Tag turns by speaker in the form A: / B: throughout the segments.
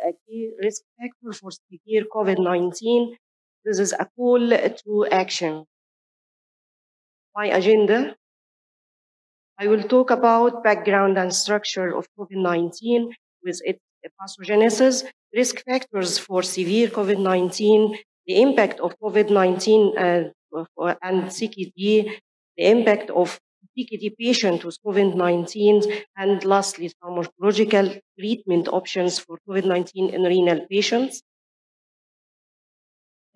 A: a key risk factor for severe COVID-19. This is a call to action. My agenda, I will talk about background and structure of COVID-19 with its pathogenesis, risk factors for severe COVID-19, the impact of COVID-19 and CKD, the impact of CKD patient with COVID-19, and lastly, pharmacological treatment options for COVID-19 in renal patients.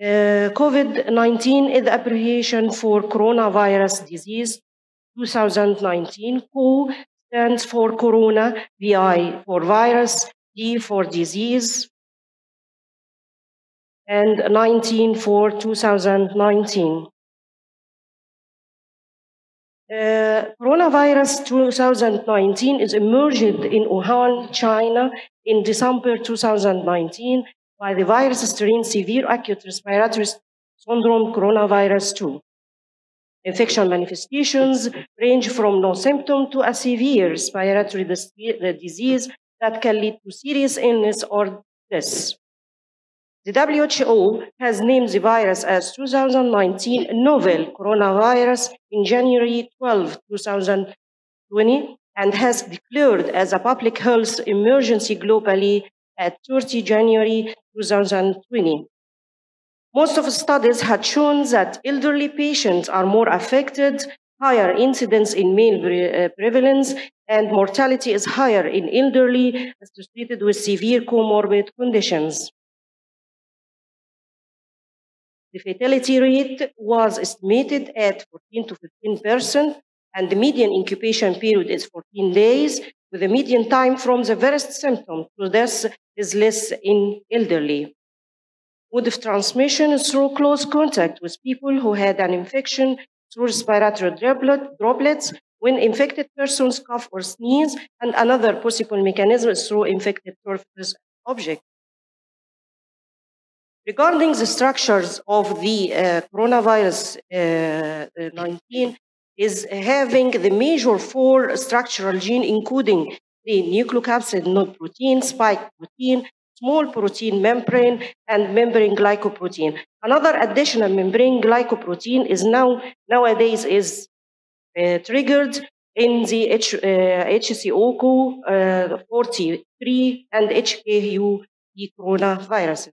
A: COVID-19 is the abbreviation for coronavirus disease 2019. CO stands for corona, VI for virus, D for disease, and 19 for 2019. Coronavirus 2019 is emerged in Wuhan, China in December 2019 by the virus strain severe acute respiratory syndrome coronavirus 2. Infection manifestations range from no symptom to a severe respiratory disease that can lead to serious illness or death. The WHO has named the virus as 2019 novel coronavirus in January 12, 2020, and has declared as a public health emergency globally at 30 January 2020. Most of the studies had shown that elderly patients are more affected, higher incidence in male prevalence, and mortality is higher in elderly associated with severe comorbid conditions. The fatality rate was estimated at 14 to 15%, and the median incubation period is 14 days, with the median time from the first symptom to death is less in elderly. Mode of transmission is through close contact with people who had an infection through respiratory droplets when infected persons cough or sneeze, and another possible mechanism is through infected surface objects. Regarding the structures of the coronavirus 19 is having the major 4 structural genes, including the nucleocapsid node protein, spike protein, small protein membrane, and membrane glycoprotein. Another additional membrane glycoprotein is nowadays is triggered in the HCOCO43 and HKU coronaviruses.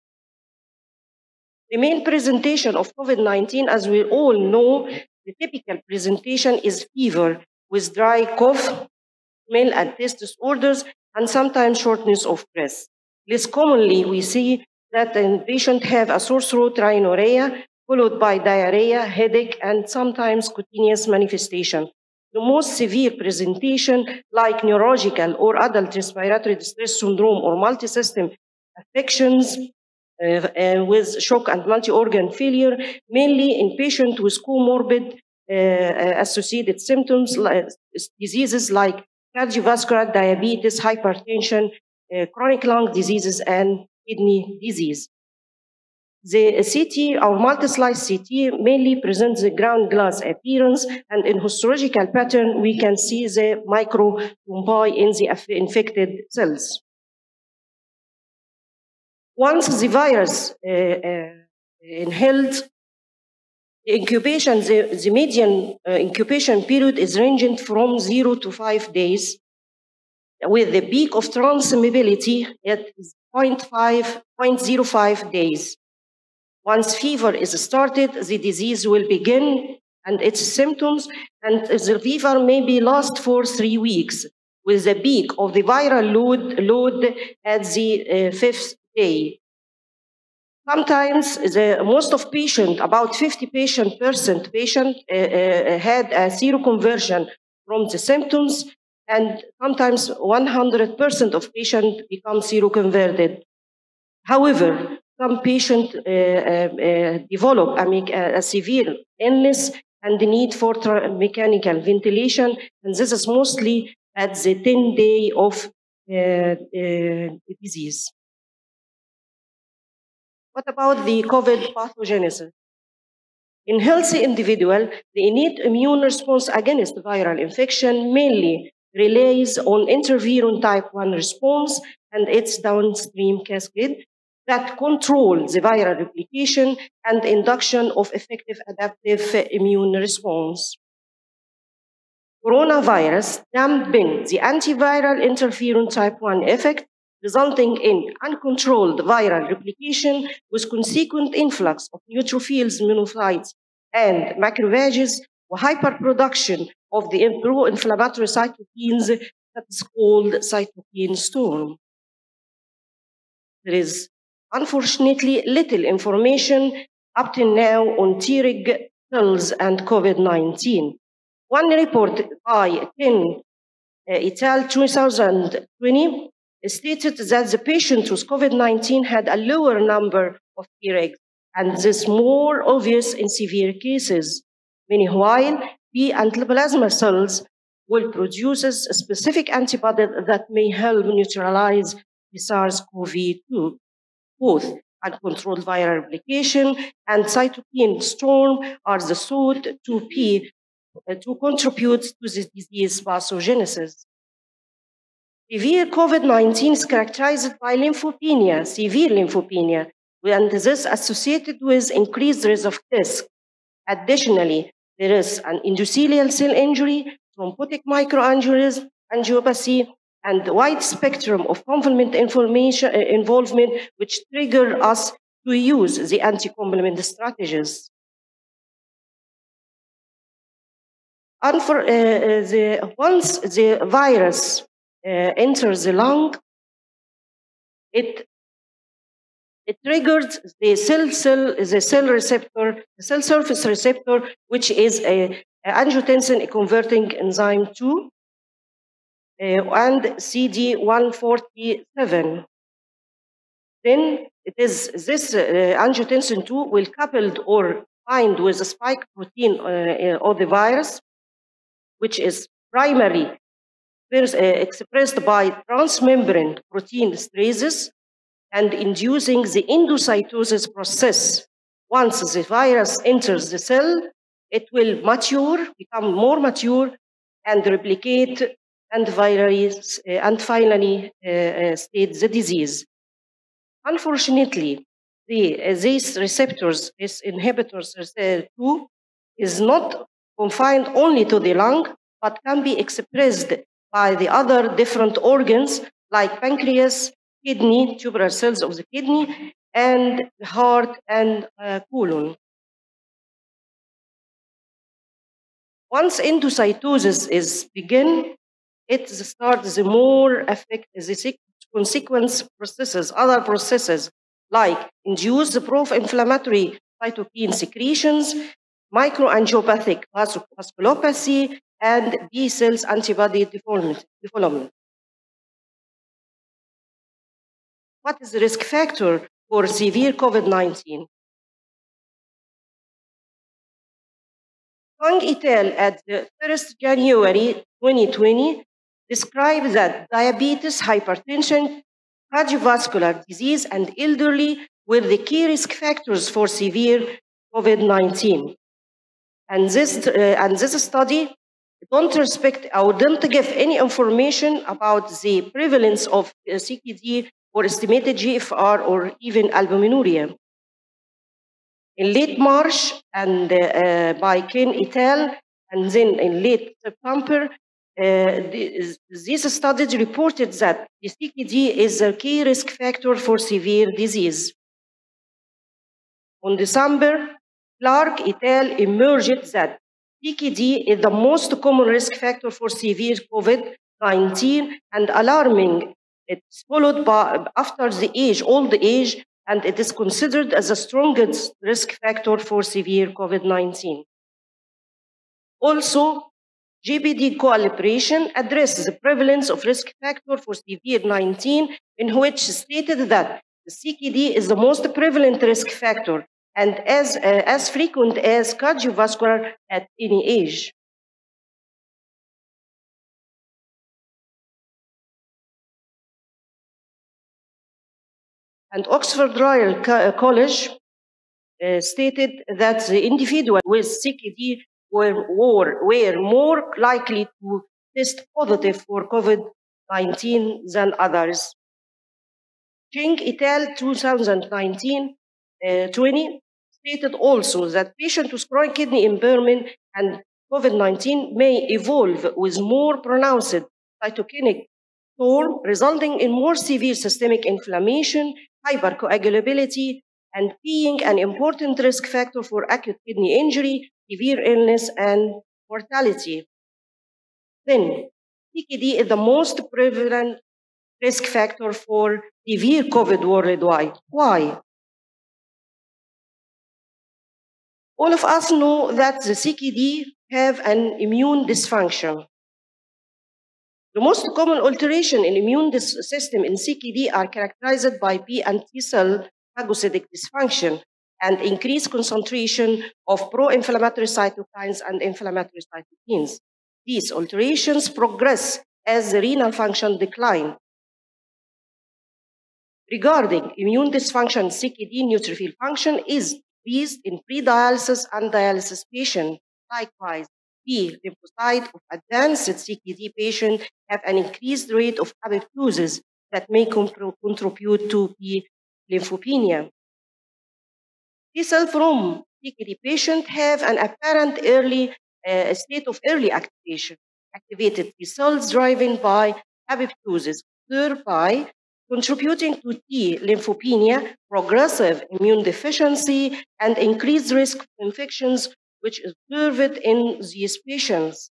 A: The main presentation of COVID-19, as we all know, the typical presentation is fever with dry cough, smell and taste disorders, and sometimes shortness of breath. Less commonly, we see that the patient have a sore throat, rhinorrhea, followed by diarrhea, headache, and sometimes cutaneous manifestation. The most severe presentation, like neurological or adult respiratory distress syndrome or multisystem affections, with shock and multi-organ failure, mainly in patients with comorbid associated symptoms, like diseases like cardiovascular, diabetes, hypertension, chronic lung diseases, and kidney disease. The CT, or multi-slice CT, mainly presents the ground glass appearance, and in histological pattern, we can see the microthrombi in the infected cells. Once the virus inhaled, the median incubation period is ranging from 0 to 5 days, with the peak of transmissibility at 0.05 days. Once fever is started, the disease will begin and its symptoms, and the fever may be last for 3 weeks, with the peak of the viral load at the 5th day. Sometimes most of patients, about 50% had a seroconversion from the symptoms, and sometimes 100% of patients become seroconverted. However, some patients develop a severe illness and the need for mechanical ventilation, and this is mostly at the 10th day of the disease. What about the COVID pathogenesis? In healthy individuals, the innate immune response against viral infection mainly relies on interferon type 1 response and its downstream cascade that control the viral replication and induction of effective adaptive immune response. Coronavirus dampen the antiviral interferon type 1 effect, resulting in uncontrolled viral replication with consequent influx of neutrophils, monocytes, and macrophages, or hyperproduction of the pro-inflammatory cytokines that is called cytokine storm. There is unfortunately little information up to now on Treg cells and COVID-19. One report by Tin et al. 2020 stated that the patient with COVID-19 had a lower number of Tregs, and this more obvious in severe cases. Meanwhile, B and plasma cells will produce a specific antibody that may help neutralize the SARS-CoV-2. Both uncontrolled viral replication and cytokine storm are the thought to contribute to the disease pathogenesis. Severe COVID-19 is characterized by lymphopenia, severe lymphopenia, and this is associated with increased risk of death. Additionally, there is an endothelial cell injury, thrombotic microangiopathy, and a wide spectrum of complement involvement, which trigger us to use the anti-complement strategies. And once the virus enters the lung, it triggers the cell surface receptor, which is a angiotensin converting enzyme 2 and CD147. Then it is this angiotensin 2 will coupled or bind with a spike protein of the virus, which is primarily expressed by transmembrane protein esterases and inducing the endocytosis process. Once the virus enters the cell, it will become more mature, and replicate and finally state the disease. Unfortunately, these receptors, these inhibitors 2, is not confined only to the lung, but can be expressed by the other different organs like pancreas, kidney, tubular cells of the kidney, and heart and colon. Once endocytosis is begin, it starts the more affect the consequence processes, other processes like induced pro-inflammatory cytokine secretions, microangiopathic vasculopathy, and B cells antibody development. What is the risk factor for severe COVID-19? Tong et al. At the 1st January 2020 described that diabetes, hypertension, cardiovascular disease, and elderly were the key risk factors for severe COVID-19. And this study don't give any information about the prevalence of CKD or estimated GFR or even albuminuria. In late March, and by Ken et al., and then in late September, these studies reported that the CKD is a key risk factor for severe disease. On December, Clark et al. Emerged that CKD is the most common risk factor for severe COVID-19 and alarming. It's followed by after the old age, and it is considered as the strongest risk factor for severe COVID-19. Also, GBD collaboration addresses the prevalence of risk factor for severe 19, in which stated that the CKD is the most prevalent risk factor and as frequent as cardiovascular at any age. And Oxford Royal College stated that the individuals with CKD were more likely to test positive for COVID-19 than others. Cheng et al. 2019-20 stated also that patients with chronic kidney impairment and COVID-19 may evolve with more pronounced cytokinic storm, resulting in more severe systemic inflammation, hypercoagulability, and being an important risk factor for acute kidney injury, severe illness, and mortality. Then, CKD is the most prevalent risk factor for severe COVID worldwide. Why? All of us know that the CKD have an immune dysfunction. The most common alteration in immune system in CKD are characterized by B and T cell phagocytic dysfunction and increased concentration of pro-inflammatory cytokines and inflammatory cytokines. These alterations progress as the renal function decline. Regarding immune dysfunction, CKD neutrophil function is decreased in pre-dialysis and dialysis patients. Likewise, B lymphocyte of advanced CKD patients have an increased rate of apoptosis that may contribute to B lymphopenia. T cell from CKD patients have an apparent early state of early activation. Activated T cells driven by apoptosis, thereby contributing to T lymphopenia, progressive immune deficiency, and increased risk of infections, which is observed in these patients.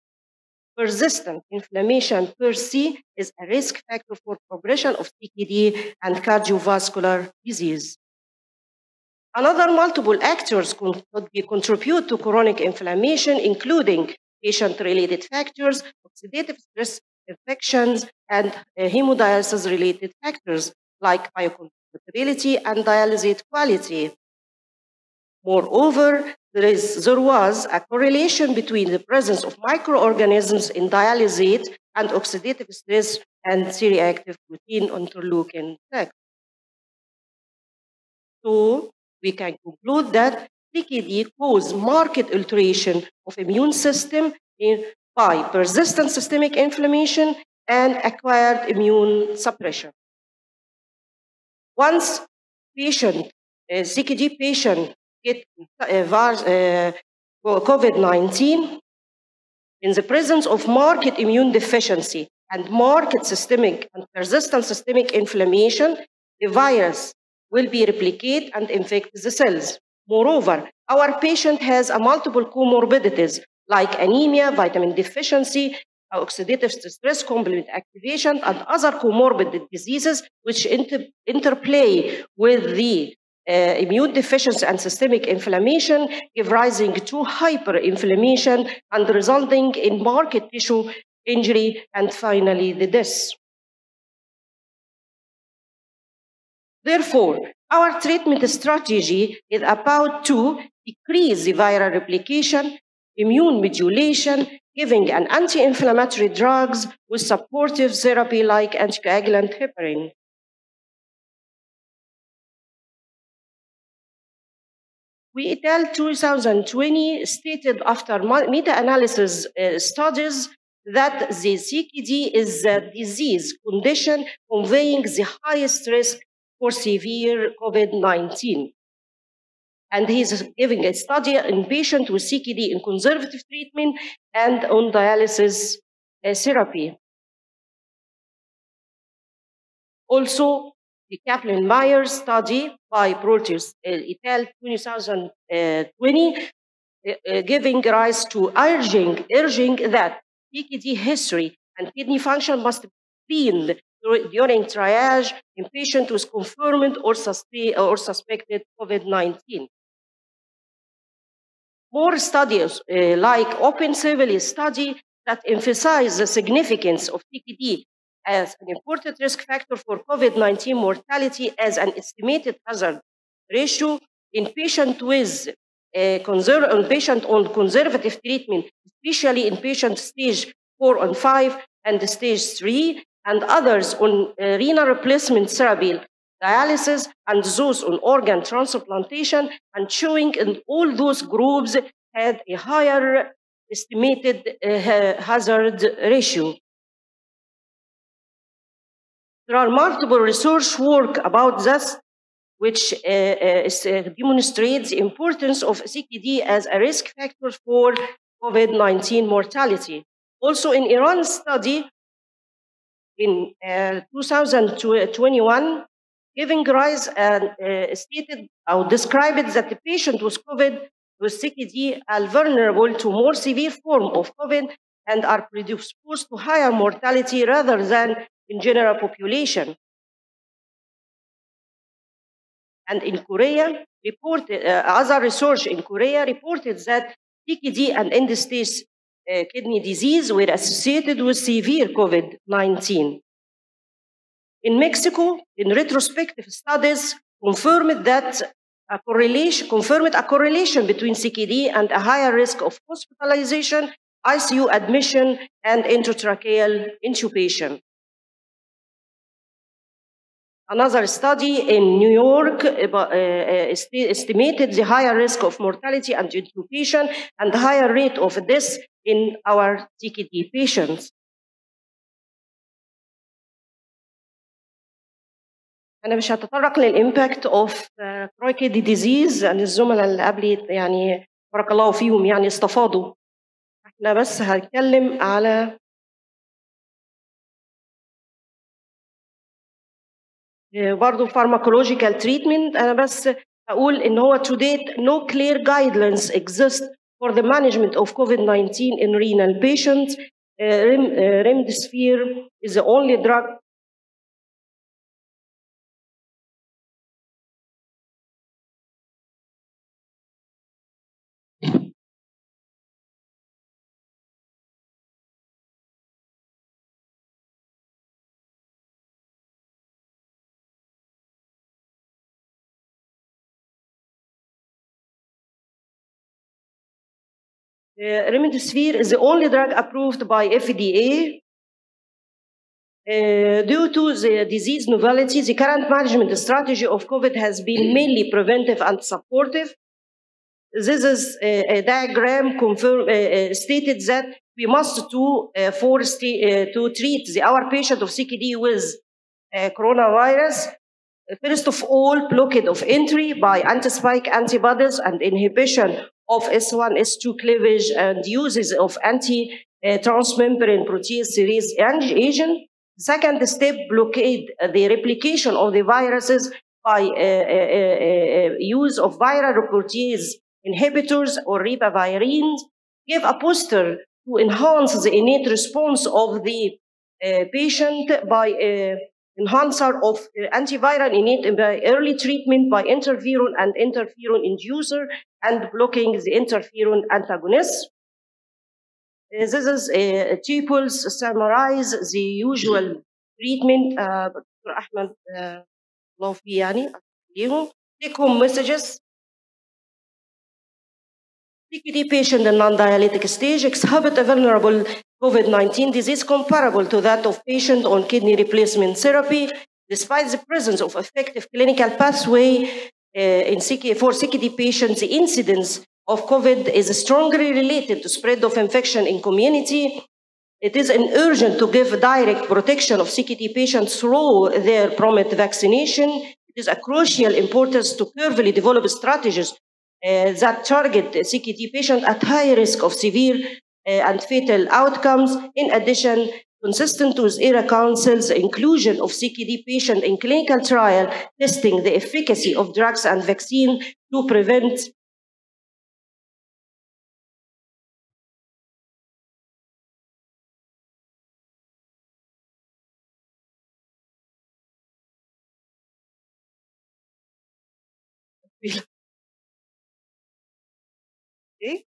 A: Persistent inflammation per se is a risk factor for progression of CKD and cardiovascular disease. Another multiple actors could contribute to chronic inflammation, including patient-related factors, oxidative stress infections, and hemodialysis-related factors like biocompatibility and dialysate quality. Moreover, there was a correlation between the presence of microorganisms in dialysate and oxidative stress and C-reactive protein interleukin 6. So, we can conclude that CKD causes marked alteration of immune system by persistent systemic inflammation and acquired immune suppression. Once CKD patient get COVID-19, in the presence of marked immune deficiency and marked systemic and persistent systemic inflammation, the virus will be replicate and infect the cells. Moreover, our patient has a multiple comorbidities like anemia, vitamin deficiency, oxidative stress complement activation, and other comorbid diseases which interplay with the immune deficiency and systemic inflammation, give rising to hyperinflammation and resulting in marked tissue injury and finally the death. Therefore, our treatment strategy is about to decrease the viral replication, immune modulation, giving an anti-inflammatory drugs with supportive therapy like anticoagulant heparin. We et al. 2020 stated after meta-analysis studies that the CKD is a disease condition conveying the highest risk for severe COVID-19. And he's giving a study in patients with CKD in conservative treatment and on dialysis therapy. Also, the Kaplan-Meier study by Proteus et al. 2020 giving rise to urging that CKD history and kidney function must be seen during triage in patients with confirmed or suspected COVID-19. More studies like Open Civil study that emphasize the significance of CKD as an important risk factor for COVID-19 mortality as an estimated hazard ratio in patients with patient on conservative treatment, especially in patient stage 4 and 5 and stage 3, and others on renal replacement therapy, dialysis, and those on organ transplantation, and showing in all those groups had a higher estimated hazard ratio. There are multiple research work about this, which demonstrates the importance of CKD as a risk factor for COVID-19 mortality. Also, in Iran's study in 2021, giving rise and stated or described that the patient with COVID with CKD are vulnerable to more severe form of COVID and are predisposed to higher mortality rather than in general population. And in Korea, other research in Korea reported that CKD and end-stage kidney disease were associated with severe COVID-19. In Mexico, in retrospective studies, confirmed a correlation between CKD and a higher risk of hospitalization, ICU admission, and endotracheal intubation. Another study in New York estimated the higher risk of mortality and intubation and the higher rate of death in our CKD patients. أنا مش هتطرق للإمباكت أوف كرونيك كيدني ديزيز، لأن الزملاء اللي قبلي يعني بارك الله فيهم يعني استفاضوا. إحنا بس هنتكلم على برضه pharmacological treatment. أنا بس أقول إن هو to date no clear guidelines exist for the management of COVID-19 in renal patients. Remdesivir is the only drug. Remdesivir is the only drug approved by FDA. Due to the disease novelty, the current management strategy of COVID has been mainly preventive and supportive. This is a diagram stated that we must to treat our patient of CKD with coronavirus. First of all, blockade of entry by anti-spike antibodies and inhibition of S1, S2 cleavage and uses of anti-transmembrane protease series agent. Second step, blockade the replication of the viruses by use of viral protease inhibitors or ribavirines. Give a booster to enhance the innate response of the patient by enhancer of antiviral innate by early treatment by interferon and interferon inducer and blocking the interferon antagonists. This is tables summarize the usual treatment. Dr. Ahmed الله فيه يعني take home messages. CKD patient in non-dialytic stage exhibit a vulnerable COVID-19 disease comparable to that of patient on kidney replacement therapy, despite the presence of effective clinical pathway for CKD patients. The incidence of COVID is strongly related to spread of infection in community. It is urgent to give direct protection of CKD patients through their prompt vaccination. It is a crucial importance to carefully develop strategies that target CKD patients at high risk of severe and fatal outcomes. In addition, consistent with ERA Council's inclusion of CKD patients in clinical trial, testing the efficacy of drugs and vaccine to prevent okay.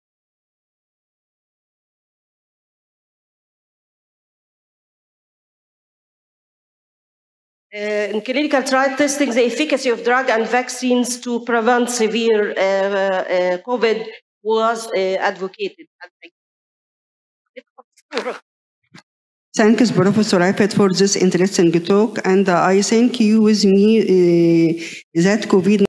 A: In clinical trial testing, the efficacy of drug and vaccines to prevent severe COVID was advocated.
B: Thanks, Professor Effat, for this interesting talk, and I thank you with me that COVID